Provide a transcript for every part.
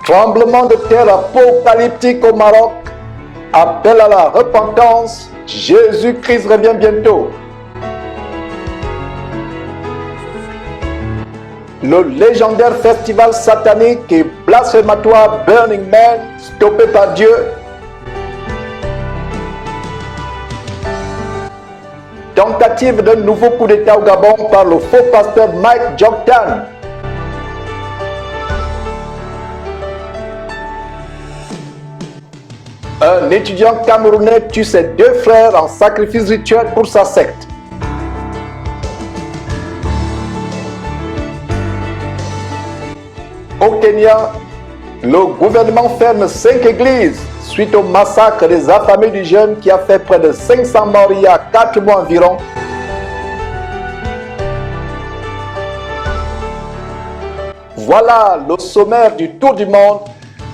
Tremblement de terre apocalyptique au Maroc. Appel à la repentance. Jésus-Christ revient bientôt. Le légendaire festival satanique et blasphématoire Burning Man, stoppé par Dieu. Tentative d'un nouveau coup d'État au Gabon par le faux pasteur Mike Joktan. Un étudiant camerounais tue ses deux frères en sacrifice rituel pour sa secte. Au Kenya, le gouvernement ferme 5 églises suite au massacre des affamés du jeûne qui a fait près de 500 morts il y a 4 mois environ. Voilà le sommaire du tour du monde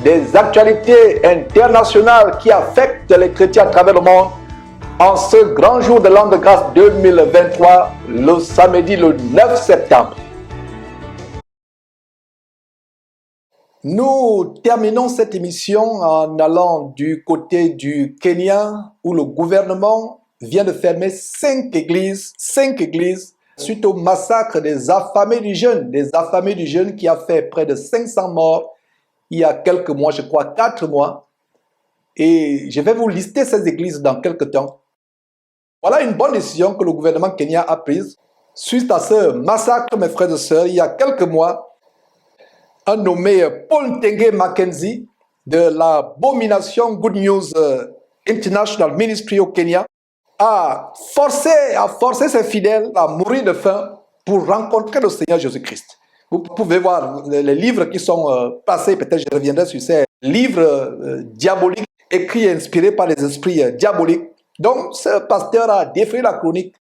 des actualités internationales qui affectent les chrétiens à travers le monde en ce grand jour de l'an de grâce 2023, le samedi le 9 septembre. Nous terminons cette émission en allant du côté du Kenya où le gouvernement vient de fermer 5 églises suite au massacre des affamés du jeûne qui a fait près de 500 morts il y a quelques mois, je crois 4 mois. Et je vais vous lister ces églises dans quelques temps. Voilà une bonne décision que le gouvernement kenyan a prise suite à ce massacre, mes frères et sœurs, il y a quelques mois. Un nommé Paul Ntenge Mackenzie de l'abomination Good News International Ministry au Kenya a forcé ses fidèles à mourir de faim pour rencontrer le Seigneur Jésus-Christ. Vous pouvez voir les livres qui sont passés, peut-être je reviendrai sur ces livres diaboliques, écrits et inspirés par les esprits diaboliques. Donc ce pasteur a défrayé la chronique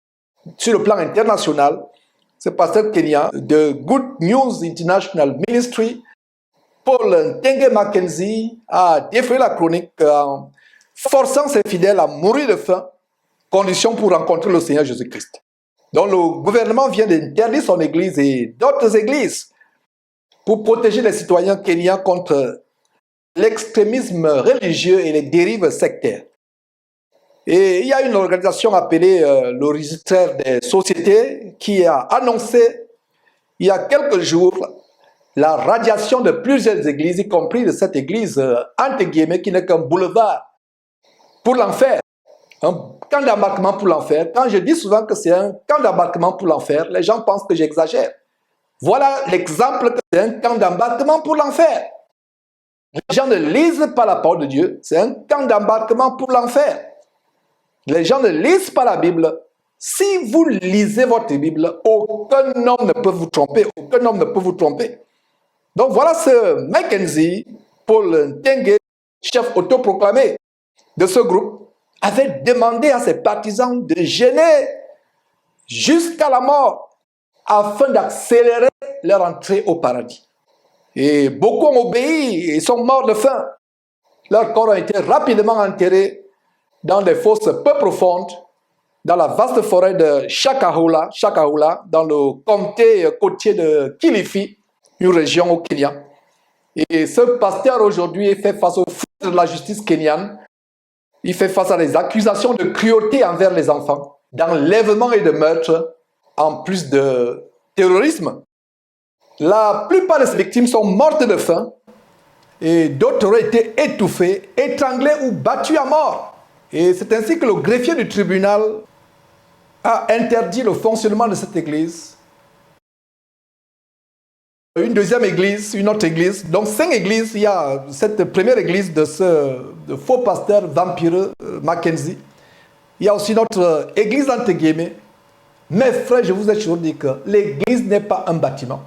sur le plan international. Ce pasteur kenyan de Good News International Ministry, Paul Ntenge Mackenzie, a défrayé la chronique en forçant ses fidèles à mourir de faim, condition pour rencontrer le Seigneur Jésus-Christ. Donc le gouvernement vient d'interdire son église et d'autres églises pour protéger les citoyens kenyans contre l'extrémisme religieux et les dérives sectaires. Et il y a une organisation appelée le registre des sociétés qui a annoncé il y a quelques jours la radiation de plusieurs églises, y compris de cette église entre guillemets qui n'est qu'un boulevard pour l'enfer. Un camp d'embarquement pour l'enfer. Quand je dis souvent que c'est un camp d'embarquement pour l'enfer, les gens pensent que j'exagère. Voilà l'exemple que c'est un camp d'embarquement pour l'enfer. Les gens ne lisent pas la parole de Dieu, c'est un camp d'embarquement pour l'enfer. Les gens ne lisent pas la Bible. Si vous lisez votre Bible, aucun homme ne peut vous tromper, aucun homme ne peut vous tromper. Donc voilà ce Mackenzie, Paul Ntenge, chef autoproclamé de ce groupe, avait demandé à ses partisans de jeûner jusqu'à la mort afin d'accélérer leur entrée au paradis. Et beaucoup ont obéi et sont morts de faim. Leurs corps ont été rapidement enterrés dans des fosses peu profondes, dans la vaste forêt de Shakahola, dans le comté côtier de Kilifi, une région au Kenya. Et ce pasteur aujourd'hui fait face au fou de la justice kenyane. Il fait face à des accusations de cruauté envers les enfants, d'enlèvement et de meurtre, en plus de terrorisme. La plupart de ces victimes sont mortes de faim et d'autres auraient été étouffées, étranglées ou battues à mort. Et c'est ainsi que le greffier du tribunal a interdit le fonctionnement de cette église. Une deuxième église, une autre église. Donc 5 églises, il y a cette première église de ce faux pasteur vampireux Mackenzie. Il y a aussi notre église entre guillemets. Mes frères, je vous ai toujours dit que l'église n'est pas un bâtiment.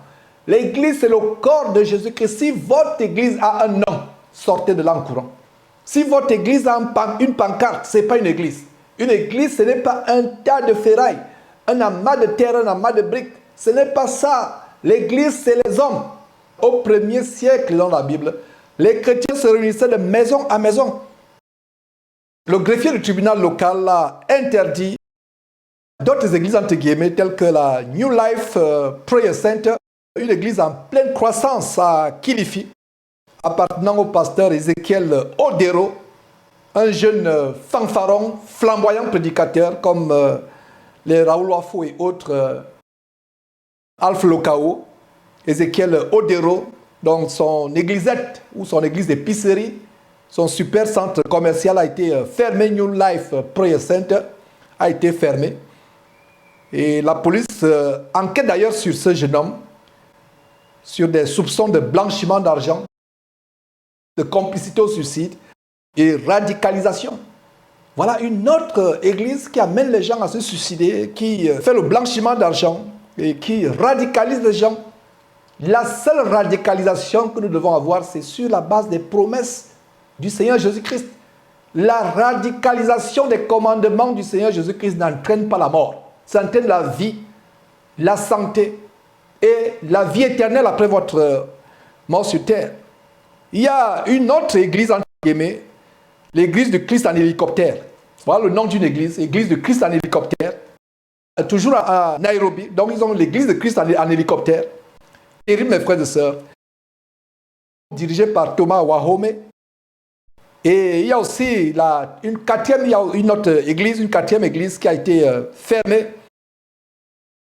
L'église, c'est le corps de Jésus-Christ. Si votre église a un nom, sortez de là en courant. Si votre église a une pancarte, ce n'est pas une église. Une église, ce n'est pas un tas de ferraille, un amas de terre, un amas de briques. Ce n'est pas ça. L'église, c'est les hommes. Au 1er siècle dans la Bible, les chrétiens se réunissaient de maison à maison. Le greffier du tribunal local a interdit d'autres églises entre guillemets telles que la New Life Prayer Center, une église en pleine croissance à Kilifi, appartenant au pasteur Ézéchiel Odero, un jeune fanfaron, flamboyant prédicateur comme les Raoul Wafo et autres, Alpha Lokao, Ézéchiel Odero, donc son églisette ou son église d'épicerie, son super centre commercial a été fermé, New Life Prayer Center a été fermé. Et la police enquête d'ailleurs sur ce jeune homme, sur des soupçons de blanchiment d'argent, de complicité au suicide et radicalisation. Voilà une autre église qui amène les gens à se suicider, qui fait le blanchiment d'argent et qui radicalise les gens. La seule radicalisation que nous devons avoir, c'est sur la base des promesses du Seigneur Jésus-Christ. La radicalisation des commandements du Seigneur Jésus-Christ n'entraîne pas la mort. Ça entraîne la vie, la santé et la vie éternelle après votre mort sur terre. Il y a une autre église, entre guillemets, l'église du Christ en hélicoptère. Voilà le nom d'une église, église du Christ en hélicoptère. Toujours à Nairobi. Donc ils ont l'église de Christ en hélicoptère. Et mes frères et sœurs, dirigée par Thomas Wahome. Et il y a aussi une autre église, une quatrième église qui a été fermée,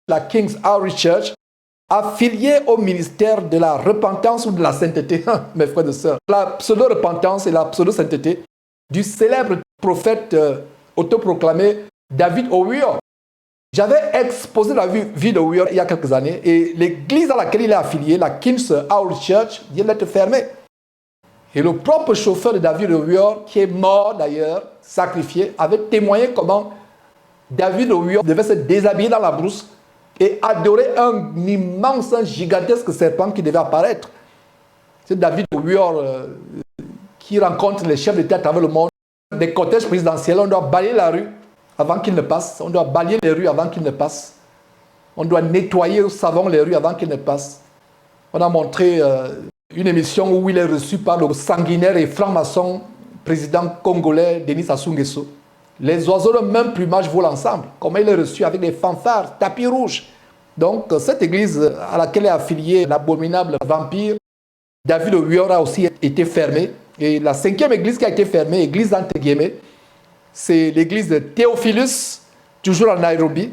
la King's Outreach Church, affiliée au ministère de la repentance ou de la sainteté, mes frères et sœurs. La pseudo-repentance et la pseudo-sainteté du célèbre prophète autoproclamé David Oyelowo. J'avais exposé la vie de Oyelowo il y a quelques années et l'église à laquelle il est affilié, la King's Outreach Church, vient d'être fermée. Et le propre chauffeur de David Oyelowo, qui est mort d'ailleurs, sacrifié, avait témoigné comment David Oyelowo devait se déshabiller dans la brousse et adorer un immense, un gigantesque serpent qui devait apparaître. C'est David Oyelowo qui rencontre les chefs d'État à travers le monde. Des cortèges présidentiels, on doit balayer la rue avant qu'ils ne passent. On doit balayer les rues avant qu'ils ne passent. On doit nettoyer au savon les rues avant qu'ils ne passent. On a montré une émission où il est reçu par le sanguinaire et franc-maçon président congolais Denis Sassou Nguesso. Les oiseaux de même plumage volent ensemble. Comment il est reçu avec des fanfares, tapis rouges. Donc cette église à laquelle est affilié l'abominable vampire David Oyelowo a aussi été fermée. Et la cinquième église qui a été fermée, église entre guillemets, c'est l'église de Théophilus, toujours à Nairobi,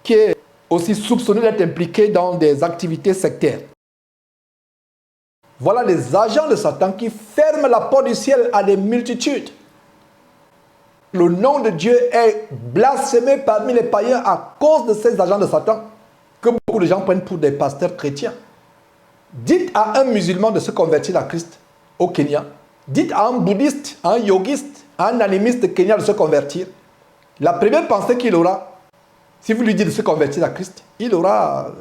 qui est aussi soupçonnée d'être impliquée dans des activités sectaires. Voilà les agents de Satan qui ferment la porte du ciel à des multitudes. Le nom de Dieu est blasphémé parmi les païens à cause de ces agents de Satan que beaucoup de gens prennent pour des pasteurs chrétiens. Dites à un musulman de se convertir à Christ au Kenya. Dites à un bouddhiste, à un yogiste, à un animiste kenyan de se convertir. La première pensée qu'il aura, si vous lui dites de se convertir à Christ, il aura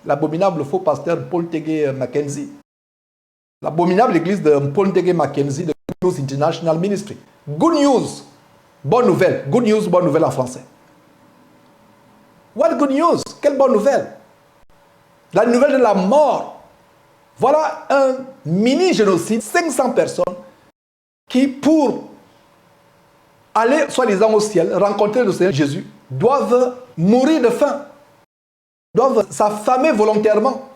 l'abominable faux pasteur Paul Tege Mackenzie. L'abominable église de Paul Tege Mackenzie de Good News International Ministry. Good news, bonne nouvelle. Good news, bonne nouvelle en français. What good news? Quelle bonne nouvelle? La nouvelle de la mort. Voilà un mini-génocide, 500 personnes qui, pour aller, soi-disant, au ciel, rencontrer le Seigneur Jésus, doivent mourir de faim, doivent s'affamer volontairement.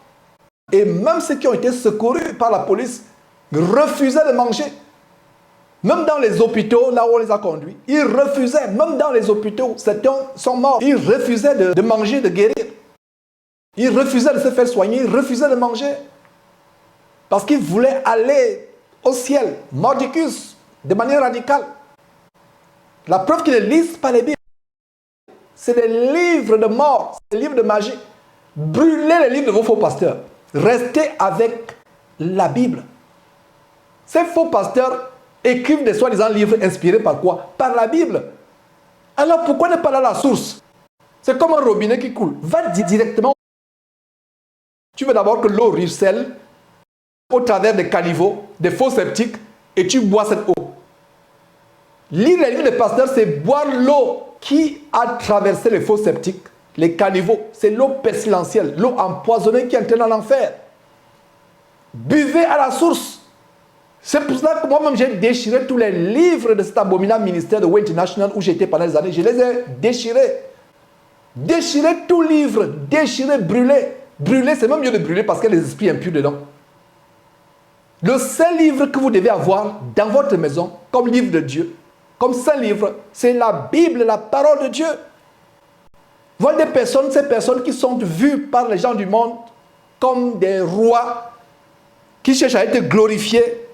Et même ceux qui ont été secourus par la police refusaient de manger. Même dans les hôpitaux, là où on les a conduits, ils refusaient, même dans les hôpitaux, certains sont morts, ils refusaient de manger, de guérir. Ils refusaient de se faire soigner, ils refusaient de manger. Parce qu'ils voulaient aller au ciel, mordicus, de manière radicale. La preuve qu'ils ne lisent pas les Bibles. C'est des livres de mort, c'est des livres de magie. Brûlez les livres de vos faux pasteurs. Restez avec la Bible. Ces faux pasteurs écrivent des soi-disant livres inspirés par quoi? Par la Bible. Alors pourquoi ne pas aller à la source? C'est comme un robinet qui coule. Va directement. Tu veux d'abord que l'eau ruisselle au travers des caniveaux, des faux septiques, et tu bois cette eau. Lire les livres des pasteurs, c'est boire l'eau qui a traversé les faux septiques, les caniveaux. C'est l'eau pestilentielle, l'eau empoisonnée qui entraîne en enfer. Buvez à la source. C'est pour cela que moi-même j'ai déchiré tous les livres de cet abominable ministère de Way International où j'étais pendant des années. Je les ai déchirés. Déchirez tout livre, déchirez, brûlez. Brûler, c'est même mieux de brûler parce qu'il y a des esprits impurs dedans. Le seul livre que vous devez avoir dans votre maison, comme livre de Dieu, comme saint livre, c'est la Bible, la parole de Dieu. Voilà des personnes, ces personnes qui sont vues par les gens du monde comme des rois qui cherchent à être glorifiés.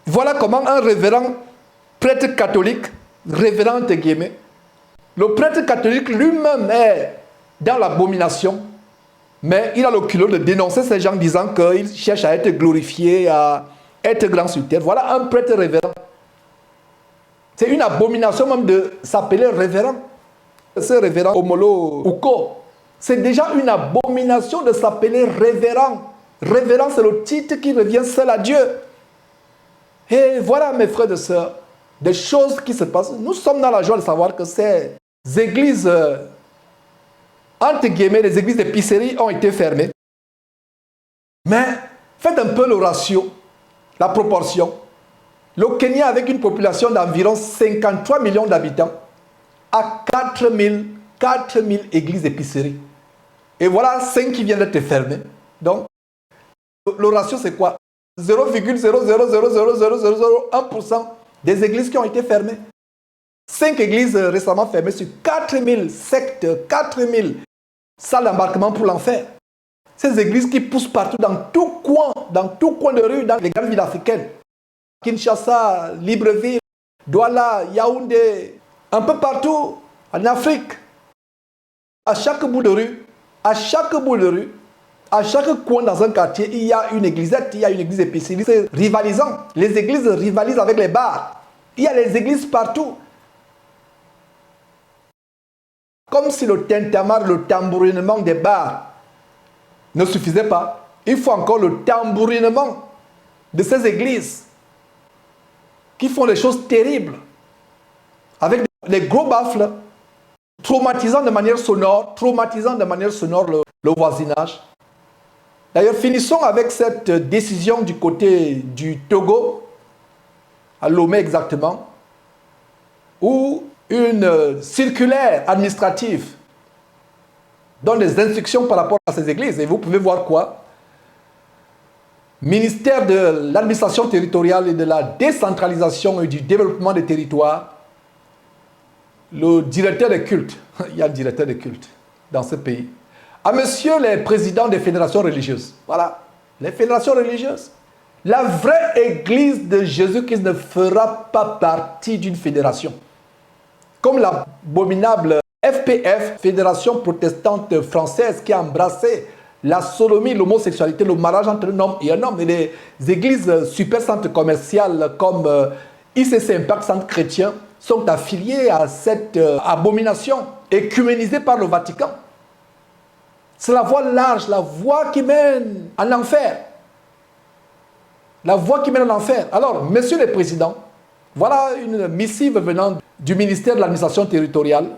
Voilà comment un révérend prêtre catholique, révérend entre guillemets, le prêtre catholique lui-même est dans l'abomination, mais il a le culot de dénoncer ces gens disant qu'ils cherchent à être glorifiés, à être grands sur terre. Voilà un prêtre révérend. C'est une abomination même de s'appeler révérend. Ce révérend Omolo Uko, c'est déjà une abomination de s'appeler révérend. Révérend, c'est le titre qui revient seul à Dieu. Et voilà, mes frères et sœurs, des choses qui se passent. Nous sommes dans la joie de savoir que ces églises, entre guillemets, les églises d'épicerie ont été fermées. Mais faites un peu le ratio, la proportion. Le Kenya, avec une population d'environ 53 millions d'habitants, a 4000 églises d'épicerie. Et voilà 5 qui viennent d'être fermées. Donc, le ratio, c'est quoi? 0,0000001% des églises qui ont été fermées. 5 églises récemment fermées sur 4000 sectes, 4000 salles d'embarquement pour l'enfer. Ces églises qui poussent partout dans tout coin de rue, dans les grandes villes africaines. Kinshasa, Libreville, Douala, Yaoundé, un peu partout en Afrique. À chaque bout de rue, à chaque coin dans un quartier, il y a une église épicerie. C'est rivalisant. Les églises rivalisent avec les bars. Il y a les églises partout. Comme si le tintamarre, le tambourinement des bars ne suffisait pas. Il faut encore le tambourinement de ces églises qui font des choses terribles avec des gros baffles, traumatisant de manière sonore le voisinage. D'ailleurs, finissons avec cette décision du côté du Togo, à Lomé exactement, où une circulaire administrative donne des instructions par rapport à ces églises. Et vous pouvez voir quoi? Ministère de l'administration territoriale et de la décentralisation et du développement des territoires, le directeur des cultes, il y a un directeur des cultes dans ce pays, à monsieur les présidents des fédérations religieuses. Voilà, les fédérations religieuses. La vraie église de Jésus-Christ ne fera pas partie d'une fédération. Comme l'abominable FPF, Fédération protestante française, qui a embrassé la sodomie, l'homosexualité, le mariage entre un homme et un homme. Et les églises super centres commerciales comme ICC Impact Centre Chrétien sont affiliées à cette abomination, écuménisée par le Vatican. C'est la voie large, la voie qui mène en enfer. La voie qui mène en enfer. Alors, messieurs les présidents, voilà une missive venant du ministère de l'administration territoriale.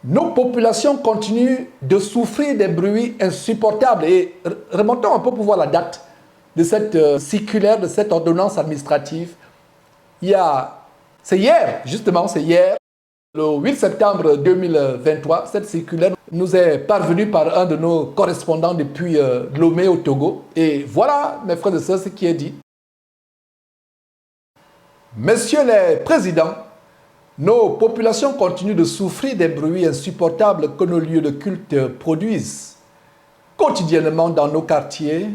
Nos populations continuent de souffrir des bruits insupportables. Et remontons un peu pour voir la date de cette circulaire, de cette ordonnance administrative. C'est hier, justement, c'est hier, le 8 septembre 2023, cette circulaire nous est parvenue par un de nos correspondants depuis Lomé au Togo. Et voilà, mes frères et sœurs, ce qui est dit. Messieurs les présidents, nos populations continuent de souffrir des bruits insupportables que nos lieux de culte produisent quotidiennement dans nos quartiers,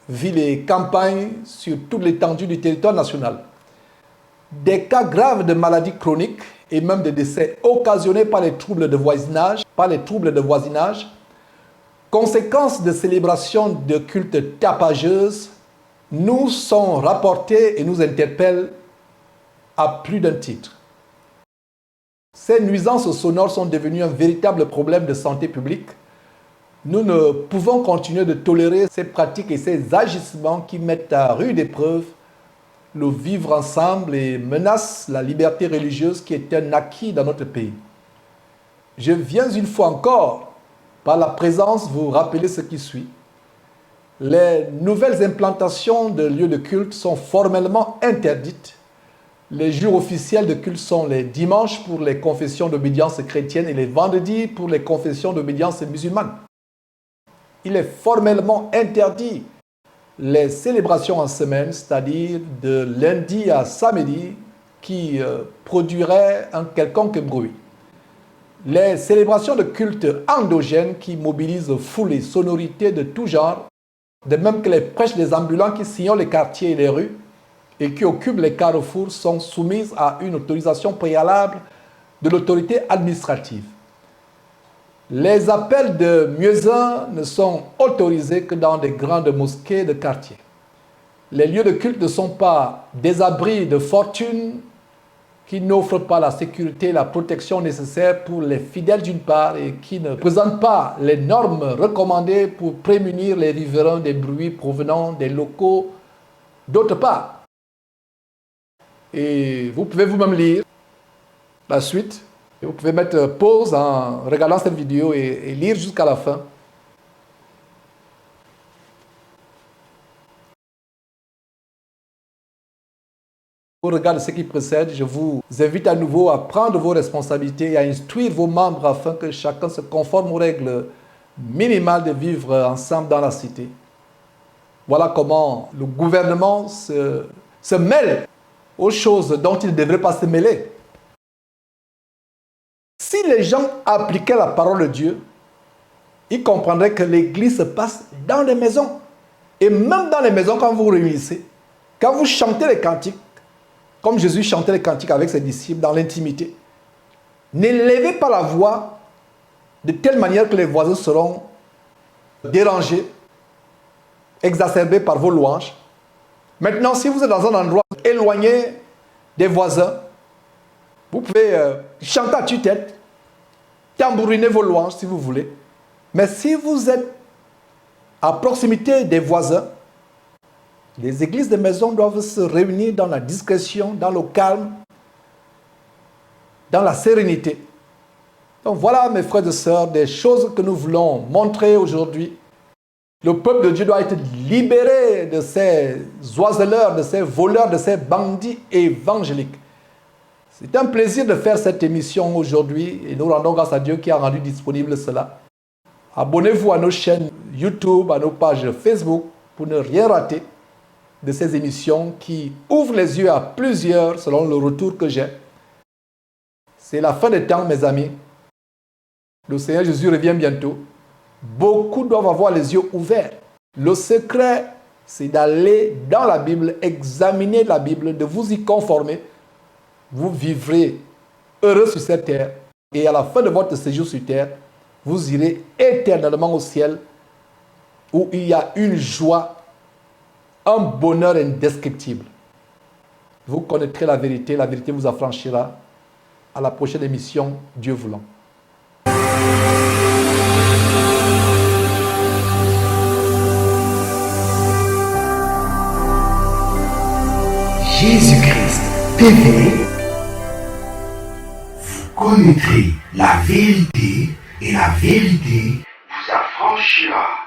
villes et campagnes sur toute l'étendue du territoire national. Des cas graves de maladies chroniques et même de décès occasionnés par les troubles de voisinage, conséquences de célébrations de cultes tapageuses, nous sont rapportés et nous interpellent à plus d'un titre. Ces nuisances sonores sont devenues un véritable problème de santé publique. Nous ne pouvons continuer de tolérer ces pratiques et ces agissements qui mettent à rude épreuve le vivre ensemble et menacent la liberté religieuse qui est un acquis dans notre pays. Je viens une fois encore, par la présence, vous rappeler ce qui suit. Les nouvelles implantations de lieux de culte sont formellement interdites. Les jours officiels de culte sont les dimanches pour les confessions d'obédience chrétienne et les vendredis pour les confessions d'obédience musulmane. Il est formellement interdit les célébrations en semaine, c'est-à-dire de lundi à samedi, qui produiraient un quelconque bruit. Les célébrations de culte endogènes qui mobilisent foules et sonorités de tout genre, de même que les prêches des ambulants qui sillonnent les quartiers et les rues et qui occupent les carrefours, sont soumises à une autorisation préalable de l'autorité administrative. Les appels de muezzins ne sont autorisés que dans des grandes mosquées de quartier. Les lieux de culte ne sont pas des abris de fortune qui n'offrent pas la sécurité et la protection nécessaires pour les fidèles d'une part et qui ne présentent pas les normes recommandées pour prémunir les riverains des bruits provenant des locaux d'autre part. Et vous pouvez vous-même lire la suite. Vous pouvez mettre pause en regardant cette vidéo et lire jusqu'à la fin. Au regard de ce qui précède, je vous invite à nouveau à prendre vos responsabilités et à instruire vos membres afin que chacun se conforme aux règles minimales de vivre ensemble dans la cité. Voilà comment le gouvernement se mêle aux choses dont il ne devrait pas se mêler. Si les gens appliquaient la parole de Dieu, ils comprendraient que l'église se passe dans les maisons. Et même dans les maisons, quand vous vous réunissez, quand vous chantez les cantiques, comme Jésus chantait les cantiques avec ses disciples dans l'intimité, n'élevez pas la voix de telle manière que les voisins seront dérangés, exacerbés par vos louanges. Maintenant, si vous êtes dans un endroit éloigné des voisins, vous pouvez chanter à tue-tête, tambouriner vos louanges si vous voulez. Mais si vous êtes à proximité des voisins, les églises de maison doivent se réunir dans la discrétion, dans le calme, dans la sérénité. Donc voilà, mes frères et sœurs, des choses que nous voulons montrer aujourd'hui. Le peuple de Dieu doit être libéré de ces oiseleurs, de ces voleurs, de ces bandits évangéliques. C'est un plaisir de faire cette émission aujourd'hui et nous rendons grâce à Dieu qui a rendu disponible cela. Abonnez-vous à nos chaînes YouTube, à nos pages Facebook pour ne rien rater de ces émissions qui ouvrent les yeux à plusieurs selon le retour que j'ai. C'est la fin des temps, mes amis. Le Seigneur Jésus revient bientôt. Beaucoup doivent avoir les yeux ouverts. Le secret, c'est d'aller dans la Bible, examiner la Bible, de vous y conformer. Vous vivrez heureux sur cette terre. Et à la fin de votre séjour sur terre, vous irez éternellement au ciel où il y a une joie, un bonheur indescriptible. Vous connaîtrez la vérité vous affranchira. À la prochaine émission, Dieu voulant. Jésus-Christ TV, vous connaîtrez la vérité et la vérité vous affranchira.